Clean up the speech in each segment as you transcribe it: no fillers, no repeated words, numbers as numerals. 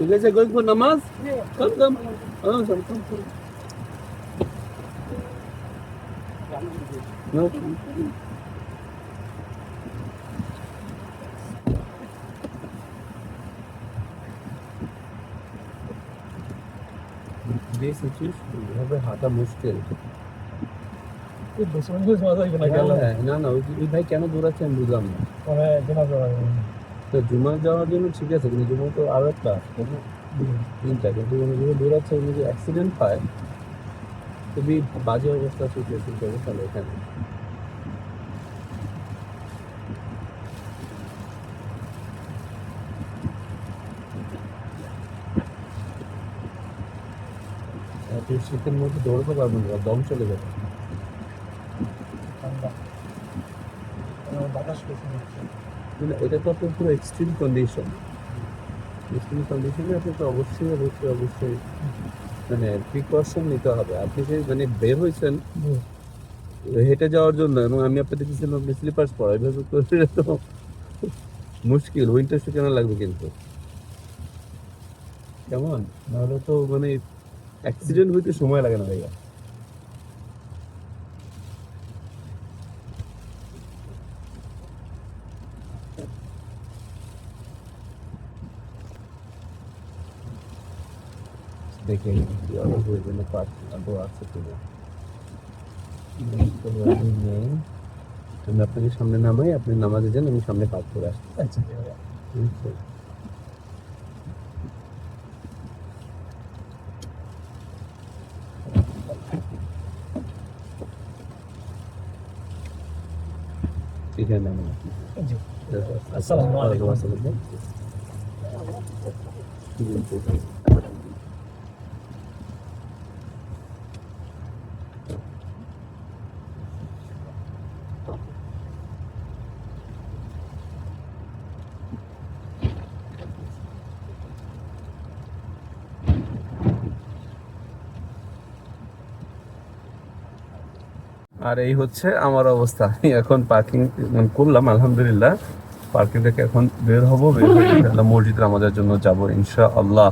You guys are going for namaz? Come. Oh, come. No. This situation এভাবে হাঁটা মুশকিল। না ওই ভাই কেন দৌড়াচ্ছে আমি বুঝলাম না। তো জুমা যাওয়ার জন্য ঠিক আছে, কিন্তু জুমা তো আরো একটা তিনটা, কিন্তু দৌড়াচ্ছে যদি অ্যাক্সিডেন্ট হয় খুবই বাজে অবস্থা, সিচুয়েশন অবস্থা এখানে। শীতের মধ্যে দৌড়াতে পারবেন না, দম চলে যাবে। এটা তো আপনার পুরো এক্সট্রিম কন্ডিশন। এক্সট্রিম কন্ডিশনে আপনি তো অবশ্যই মানে প্রিকশন নিতে হবে। আপনি যে মানে বের হয়েছেন হেঁটে যাওয়ার জন্য, এবং আমি আপনাদের কিছু স্লিপার্স পরা, এভাবে করলে তো মুশকিল। উইন্টার শু কেন লাগবে কিন্তু, কেমন? নাহলে তো মানে অ্যাক্সিডেন্ট হইতে সময় লাগে না ভাইয়া। দেখে আমি আপনাকে সামনে নামাই, আপনি নামাজে যান, আমি সামনে পার্ক করে আসছি। আচ্ছা ঠিক আছে, নামাই। আসসালামু আলাইকুম। আর এই হচ্ছে আমার অবস্থা। এখন পার্কিং করলাম আলহামদুলিল্লাহ, পার্কিং থেকে এখন বের হবো, বের হয়ে মসজিদে আমাদের জন্য যাব ইনশাআল্লাহ।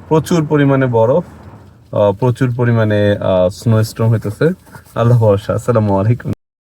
প্রচুর পরিমাণে বরফ, প্রচুর পরিমাণে স্নো স্টর্ম হইতেছে। আল্লাহ ভরসা। আসসালামু আলাইকুম।